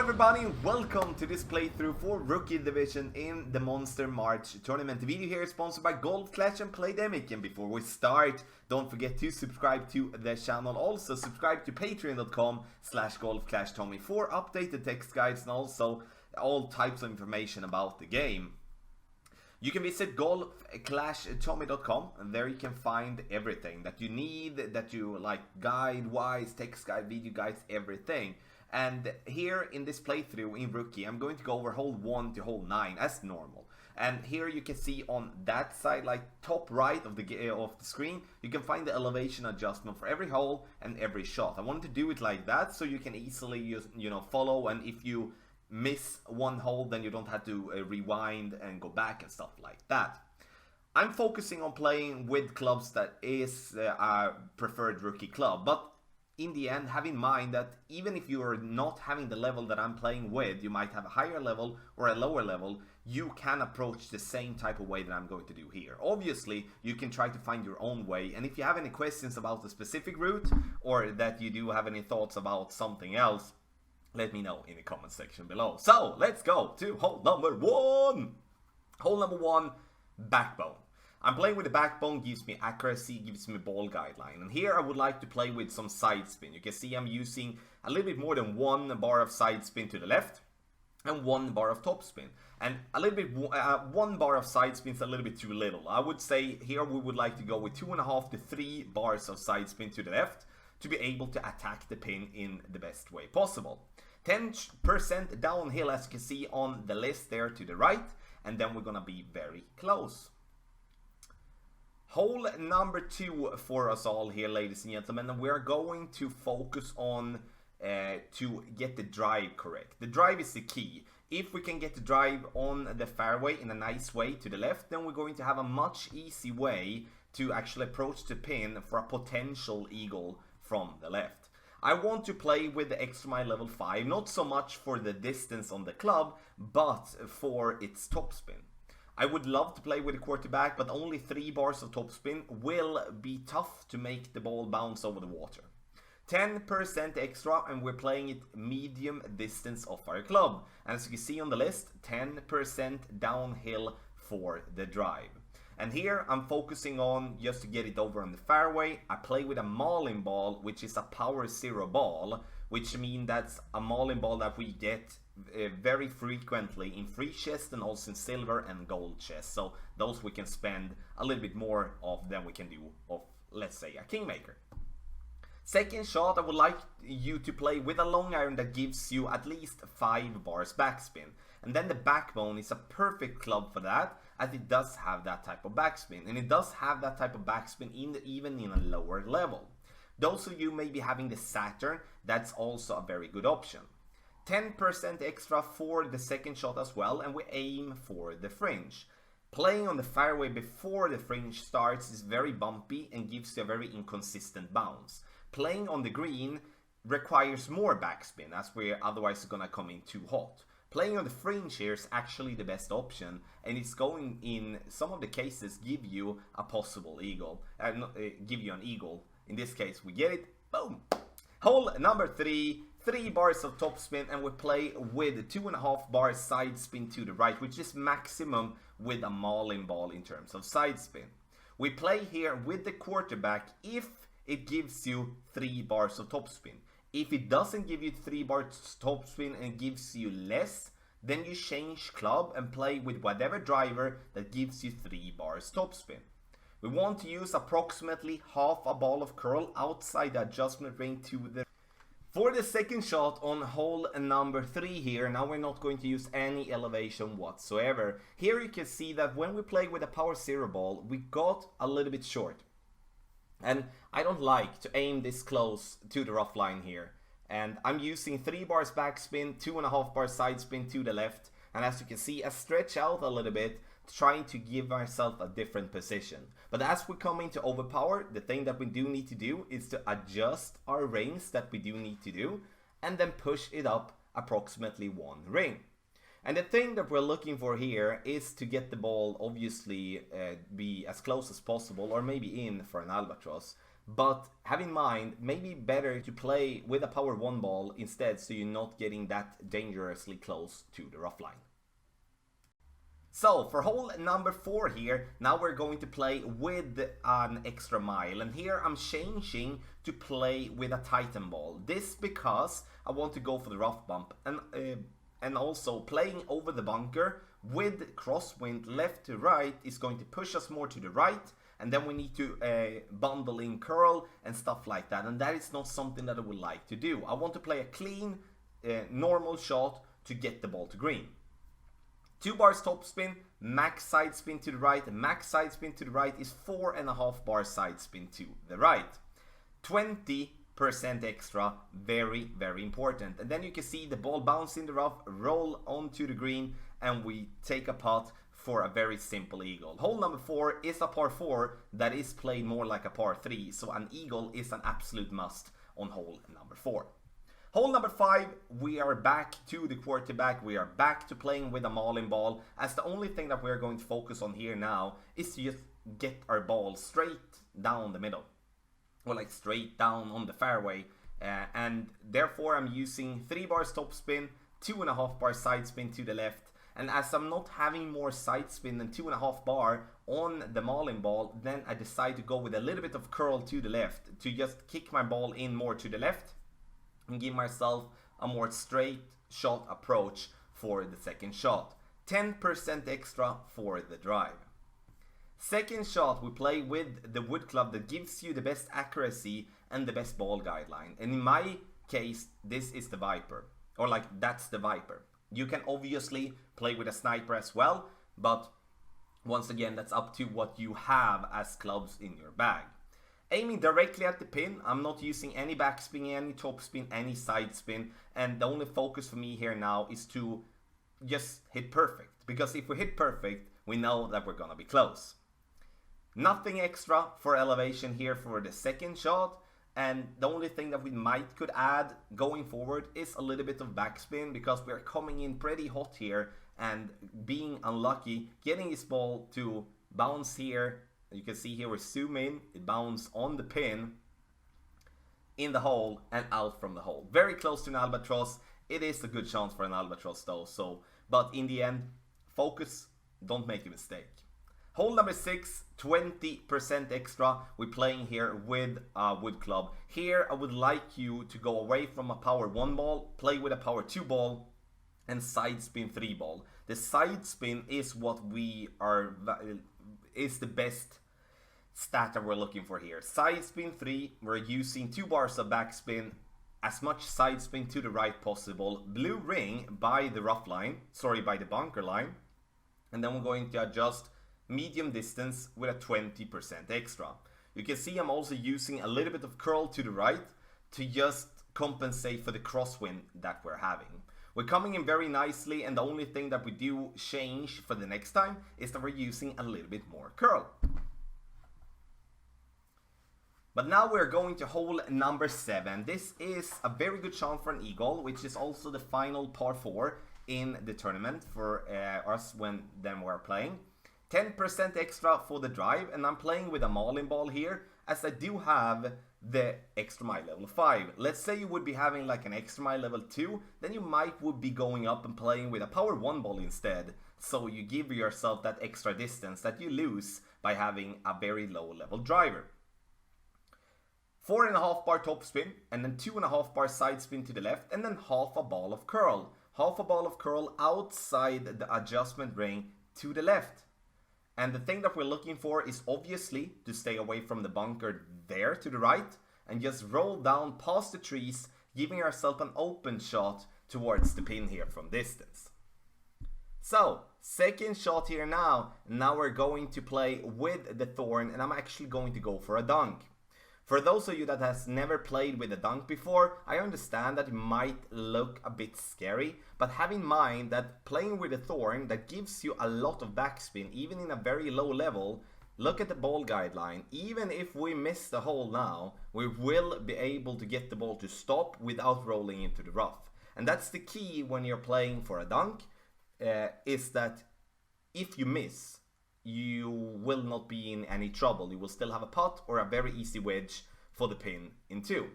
everybody, welcome to this playthrough for Rookie Division in the Monster Marsh Tournament. The video here is sponsored by Golf Clash and Playdemic, and before we start, don't forget to subscribe to the channel. Also, subscribe to patreon.com/golfclashtommy for updated text guides and also all types of information about the game. You can visit golfclashtommy.com, and there you can find everything that you need, that you like, guide-wise, text guide, video guides, everything. And here in this playthrough in Rookie, I'm going to go over hole 1 to hole 9 as normal. And here you can see on that side, like top right of the screen, you can find the elevation adjustment for every hole and every shot. I wanted to do it like that so you can easily use, follow, and if you miss one hole, then you don't have to rewind and go back and stuff like that. I'm focusing on playing with clubs that is a preferred rookie club, but in the end, have in mind that even if you are not having the level that I'm playing with, you might have a higher level or a lower level, you can approach the same type of way that I'm going to do here. Obviously, you can try to find your own way, and if you have any questions about the specific route, or that you do have any thoughts about something else, let me know in the comment section below. So, let's go to hole number 1! Hole number 1, backbone. I'm playing with the backbone, gives me accuracy, gives me ball guideline. And here I would like to play with some side spin. You can see I'm using a little bit more than 1 bar of side spin to the left and 1 bar of top spin. And a little bit, 1 bar of side spin is a little bit too little. I would say here we would like to go with 2.5 to 3 bars of side spin to the left to be able to attack the pin in the best way possible. 10% downhill, as you can see on the list there to the right, and then we're gonna be very close. Hole number 2 for us all here, ladies and gentlemen, and we are going to focus on to get the drive correct. The drive is the key. If we can get the drive on the fairway in a nice way to the left, then we're going to have a much easy way to actually approach the pin for a potential eagle from the left. I want to play with the extra mile level 5, not so much for the distance on the club, but for its topspin. I would love to play with a quarterback, but only 3 bars of topspin will be tough to make the ball bounce over the water. 10% extra, and we're playing it medium distance off our club. And as you can see on the list, 10% downhill for the drive. And here I'm focusing on, just to get it over on the fairway, I play with a mauling ball, which is a power 0 ball, which means that's a mauling ball that we get very frequently in free chest and also in silver and gold chest. So those we can spend a little bit more of than we can do of, let's say, a kingmaker. Second shot, I would like you to play with a long iron that gives you at least 5 bars backspin. And then the backbone is a perfect club for that, as it does have that type of backspin. And it does have that type of backspin even in a lower level. Those of you maybe having the Saturn, that's also a very good option. 10% extra for the second shot as well, and we aim for the fringe. Playing on the fairway before the fringe starts is very bumpy and gives you a very inconsistent bounce. Playing on the green requires more backspin, as we're otherwise gonna come in too hot. Playing on the fringe here is actually the best option, and it's going in some of the cases give you a possible eagle, give you an eagle. In this case we get it, boom! Hole number 3, 3 bars of topspin, and we play with 2.5 bars side spin to the right, which is maximum with a mauling ball in terms of side spin. We play here with the quarterback if it gives you 3 bars of topspin. If it doesn't give you 3 bars topspin and gives you less, then you change club and play with whatever driver that gives you 3 bars topspin. We want to use approximately half a ball of curl outside the adjustment ring to the... For the second shot on hole number 3 here, now we're not going to use any elevation whatsoever. Here you can see that when we play with a power 0 ball, we got a little bit short. And I don't like to aim this close to the rough line here. And I'm using 3 bars backspin, 2.5 bars side spin to the left. And as you can see, I stretch out a little bit, trying to give myself a different position. But as we come into overpower, the thing that we do need to do is to adjust our rings that we do need to do, and then push it up approximately 1 ring. And the thing that we're looking for here is to get the ball obviously be as close as possible, or maybe in for an albatross. But have in mind, maybe better to play with a power 1 ball instead, so you're not getting that dangerously close to the rough line. So for hole number 4 here, now we're going to play with an extra mile, and here I'm changing to play with a Titan ball. This because I want to go for the rough bump, and also playing over the bunker with crosswind left to right is going to push us more to the right, and then we need to bundle in curl and stuff like that, and that is not something that I would like to do. I want to play a clean, normal shot to get the ball to green. 2 bars topspin, max side spin to the right, and max side spin to the right is 4.5 bar side spin to the right. 20% extra, very, very important. And then you can see the ball bounce in the rough, roll onto the green, and we take a putt for a very simple eagle. Hole number 4 is a par 4 that is played more like a par 3, so an eagle is an absolute must on hole number 4. Hole number 5, we are back to the quarterback, we are back to playing with a mauling ball, as the only thing that we're going to focus on here now is to just get our ball straight down the middle, or like straight down on the fairway, and therefore I'm using 3 bars topspin, 2.5 bar side spin to the left, and as I'm not having more side spin than 2.5 bar on the mauling ball, then I decide to go with a little bit of curl to the left, to just kick my ball in more to the left, and give myself a more straight shot approach for the second shot. 10% extra for the drive. Second shot, we play with the wood club that gives you the best accuracy and the best ball guideline. And in my case, this is the Viper, or like that's the Viper. You can obviously play with a sniper as well, but once again, that's up to what you have as clubs in your bag. Aiming directly at the pin, I'm not using any backspin, any topspin, any side spin, and the only focus for me here now is to just hit perfect, because if we hit perfect, we know that we're gonna be close. Nothing extra for elevation here for the second shot, and the only thing that we could add going forward is a little bit of backspin, because we're coming in pretty hot here and being unlucky, getting this ball to bounce here. You can see here we zoom in, it bounced on the pin, in the hole, and out from the hole. Very close to an albatross. It is a good chance for an albatross though, but in the end, focus, don't make a mistake. Hole number 6, 20% extra. We're playing here with a wood club. Here I would like you to go away from a power 1 ball, play with a power 2 ball, and side spin 3 ball. The side spin is what is the best stat that we're looking for here. Side spin 3, we're using 2 bars of backspin, as much side spin to the right possible, blue ring by the rough line, by the bunker line, and then we're going to adjust medium distance with a 20% extra. You can see I'm also using a little bit of curl to the right to just compensate for the crosswind that we're having. We're coming in very nicely, and the only thing that we do change for the next time is that we're using a little bit more curl. But now we're going to hole number 7. This is a very good chance for an eagle, which is also the final par 4 in the tournament for us when we're playing. 10% extra for the drive, and I'm playing with a mauling ball here, as I do have the extra mile level 5. Let's say you would be having like an extra mile level 2, then you would be going up and playing with a power 1 ball instead, so you give yourself that extra distance that you lose by having a very low level driver. 4.5 bar top spin, and then 2.5 bar side spin to the left, and then half a ball of curl. Half a ball of curl outside the adjustment ring to the left. And the thing that we're looking for is obviously to stay away from the bunker there to the right, and just roll down past the trees, giving ourselves an open shot towards the pin here from distance. So, second shot here now. Now we're going to play with the thorn, and I'm actually going to go for a dunk. For those of you that has never played with a dunk before, I understand that it might look a bit scary, but have in mind that playing with a thorn that gives you a lot of backspin, even in a very low level. Look at the ball guideline. Even if we miss the hole now, we will be able to get the ball to stop without rolling into the rough. And that's the key when you're playing for a dunk, is that if you miss, you will not be in any trouble. You will still have a putt or a very easy wedge for the pin in 2.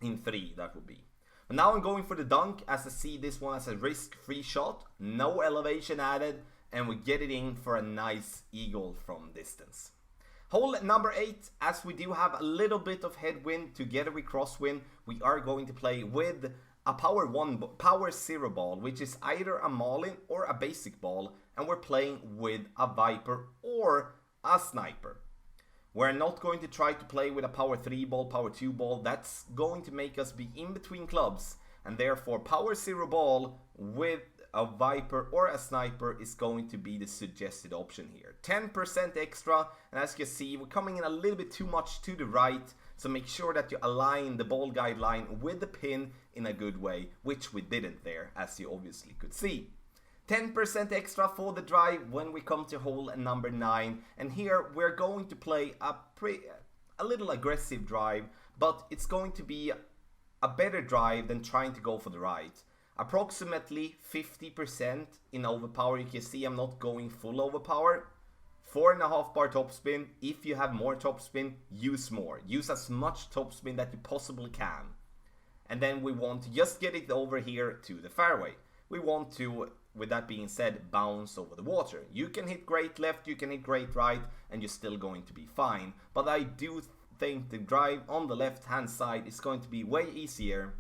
In 3, that would be. But now I'm going for the dunk, as I see this one as a risk-free shot. No elevation added, and we get it in for a nice eagle from distance. Hole number 8, as we do have a little bit of headwind together with crosswind, we are going to play with a power 0 ball, which is either a Marlin or a basic ball, and we're playing with a Viper or a Sniper. We're not going to try to play with a power 3 ball, power 2 ball. That's going to make us be in between clubs, and therefore power 0 ball with a Viper or a Sniper is going to be the suggested option here. 10% extra, and as you can see, we're coming in a little bit too much to the right, so make sure that you align the ball guide line with the pin in a good way, which we didn't there, as you obviously could see. 10% extra for the drive when we come to hole number 9, and here we're going to play a little aggressive drive, but it's going to be a better drive than trying to go for the right. Approximately 50% in overpower. You can see I'm not going full overpower. 4.5 bar topspin. If you have more topspin, use more. Use as much topspin that you possibly can. And then we want to just get it over here to the fairway. We want to, with that being said, bounce over the water. You can hit great left, you can hit great right, and you're still going to be fine. But I do think the drive on the left hand side is going to be way easier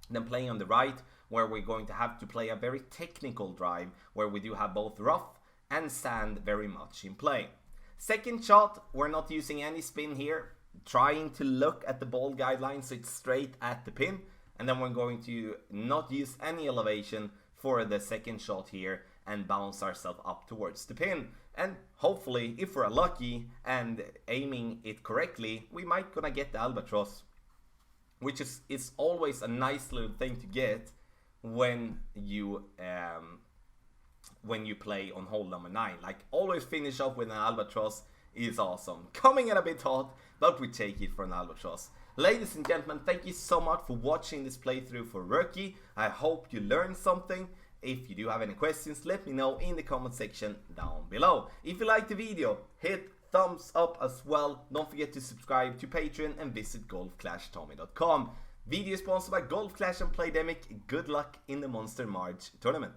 than playing on the right, where we're going to have to play a very technical drive, where we do have both rough and sand very much in play. Second shot, we're not using any spin here, trying to look at the ball guideline so it's straight at the pin, and then we're going to not use any elevation for the second shot here and bounce ourselves up towards the pin. And hopefully, if we're lucky and aiming it correctly, we might gonna get the albatross, which is always a nice little thing to get when you play on hole number 9. Like, always finish up with an albatross is awesome. Coming in a bit hot, but we take it for an albatross. Ladies and gentlemen, thank you so much for watching this playthrough for Rookie. I hope you learned something. If you do have any questions, let me know in the comment section down below. If you liked the video, hit thumbs up as well. Don't forget to subscribe to Patreon and visit golfclashtommy.com. Video is sponsored by Golf Clash and Playdemic. Good luck in the Monster Marsh Tournament.